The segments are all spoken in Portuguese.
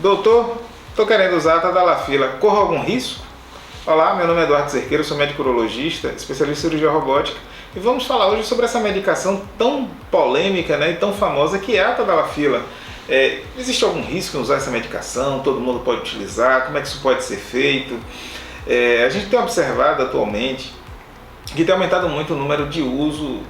Doutor, estou querendo usar a Tadalafila, corro algum risco? Olá, meu nome é Eduardo Cerqueira, sou médico urologista, especialista em cirurgia robótica e vamos falar hoje sobre essa medicação tão polêmica, né, e tão famosa que é a Tadalafila. Existe algum risco em usar essa medicação? Todo mundo pode utilizar? Como é que isso pode ser feito? A gente tem observado atualmente que tem aumentado muito o número de uso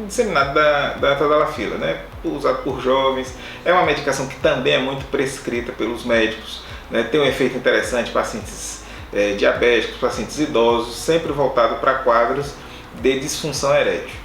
disseminado da Tadalafila, né? Usado por jovens. É uma medicação que também é muito prescrita pelos médicos, né? Tem um efeito interessante em pacientes diabéticos, pacientes idosos, sempre voltado para quadros de disfunção erétil.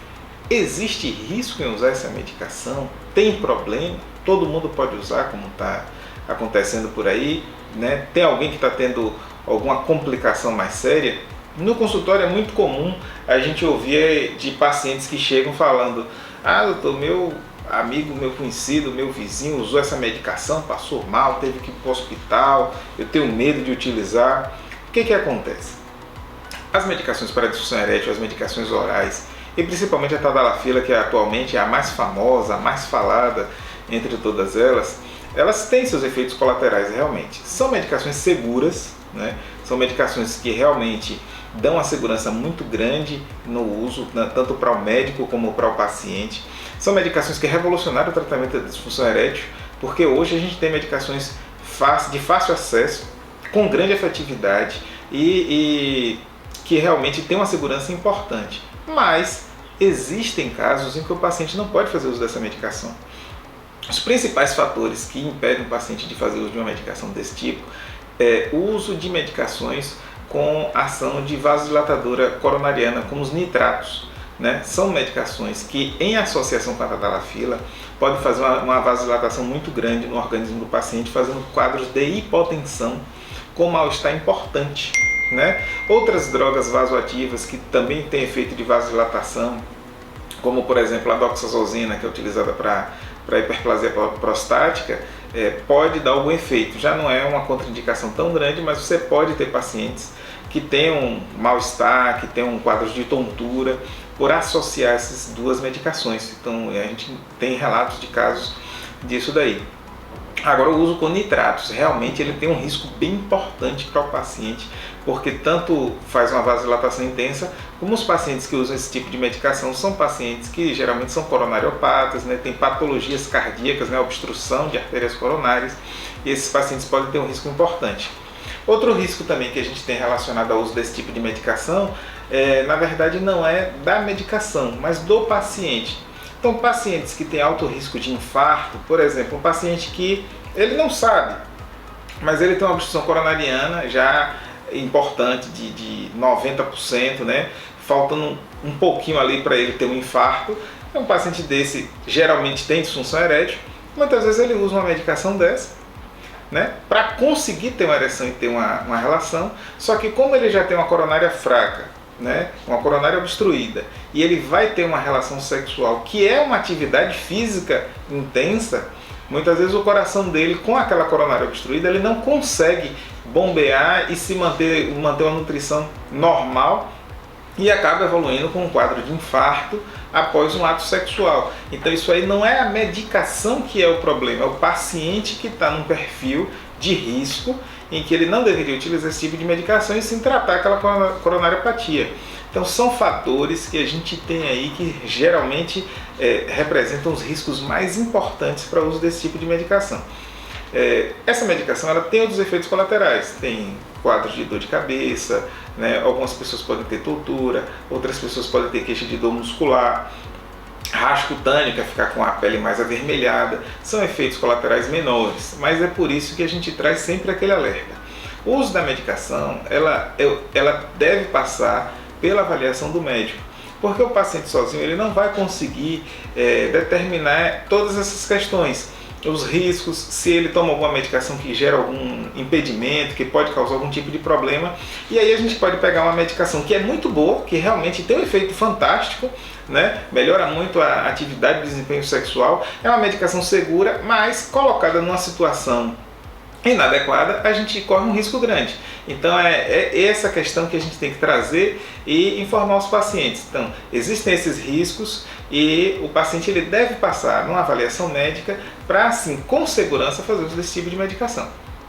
Existe risco em usar essa medicação? Tem problema? Todo mundo pode usar, como está acontecendo por aí, né? Tem alguém que está tendo alguma complicação mais séria? No consultório é muito comum a gente ouvir de pacientes que chegam falando: ah, doutor, meu amigo, meu conhecido, meu vizinho usou essa medicação, passou mal, teve que ir para o hospital, eu tenho medo de utilizar. O que acontece? As medicações para disfunção erétil, as medicações orais, e principalmente a Tadalafila, que atualmente é a mais famosa, a mais falada entre todas elas, elas têm seus efeitos colaterais realmente. São medicações seguras, né? São medicações que realmente dão uma segurança muito grande no uso, tanto para o médico como para o paciente. São medicações que revolucionaram o tratamento da disfunção erétil, porque hoje a gente tem medicações de fácil acesso, com grande efetividade e que realmente tem uma segurança importante. Mas existem casos em que o paciente não pode fazer uso dessa medicação. Os principais fatores que impedem o paciente de fazer uso de uma medicação desse tipo é o uso de medicações com ação de vasodilatadora coronariana, como os nitratos, né? São medicações que, em associação com a Tadalafila, podem fazer uma vasodilatação muito grande no organismo do paciente, fazendo quadros de hipotensão com mal-estar importante, né? Outras drogas vasoativas que também têm efeito de vasodilatação, como por exemplo a doxazosina, que é utilizada para hiperplasia prostática, pode dar algum efeito. Já não é uma contraindicação tão grande, mas você pode ter pacientes que tenham mal-estar, que tenham quadros de tontura por associar essas duas medicações. Então a gente tem relatos de casos disso daí. Agora, o uso com nitratos, realmente ele tem um risco bem importante para o paciente, porque tanto faz uma vasodilatação intensa, como os pacientes que usam esse tipo de medicação são pacientes que geralmente são coronariopatas, né, tem patologias cardíacas, né, obstrução de artérias coronárias, e esses pacientes podem ter um risco importante. Outro risco também que a gente tem relacionado ao uso desse tipo de medicação, na verdade não é da medicação, mas do paciente. Então, pacientes que têm alto risco de infarto, por exemplo, um paciente que ele não sabe, mas ele tem uma obstrução coronariana já importante de 90%, né? Faltando um pouquinho ali para ele ter um infarto. Um paciente desse geralmente tem disfunção erétil, muitas vezes ele usa uma medicação dessa, né, para conseguir ter uma ereção e ter uma relação, só que como ele já tem uma coronária fraca, né, uma coronária obstruída, e ele vai ter uma relação sexual que é uma atividade física intensa, muitas vezes o coração dele, com aquela coronária obstruída, ele não consegue bombear e se manter uma nutrição normal e acaba evoluindo com um quadro de infarto após um ato sexual. Então isso aí não é a medicação que é o problema, é o paciente que está num perfil de risco em que ele não deveria utilizar esse tipo de medicação e sim tratar aquela coronariopatia. Então são fatores que a gente tem aí que geralmente representam os riscos mais importantes para o uso desse tipo de medicação. Essa medicação ela tem outros efeitos colaterais, tem quadros de dor de cabeça, né? Algumas pessoas podem ter tontura, outras pessoas podem ter queixa de dor muscular, rasgo cutâneo, que é ficar com a pele mais avermelhada. São efeitos colaterais menores, mas é por isso que a gente traz sempre aquele alerta. O uso da medicação ela deve passar pela avaliação do médico, porque o paciente sozinho ele não vai conseguir determinar todas essas questões, os riscos, se ele toma alguma medicação que gera algum impedimento, que pode causar algum tipo de problema. E aí a gente pode pegar uma medicação que é muito boa, que realmente tem um efeito fantástico, né? Melhora muito a atividade e desempenho sexual, é uma medicação segura, mas colocada numa situação inadequada, a gente corre um risco grande. Então é essa questão que a gente tem que trazer e informar os pacientes. Então, existem esses riscos e o paciente ele deve passar numa avaliação médica para, assim, com segurança, fazer uso desse tipo de medicação.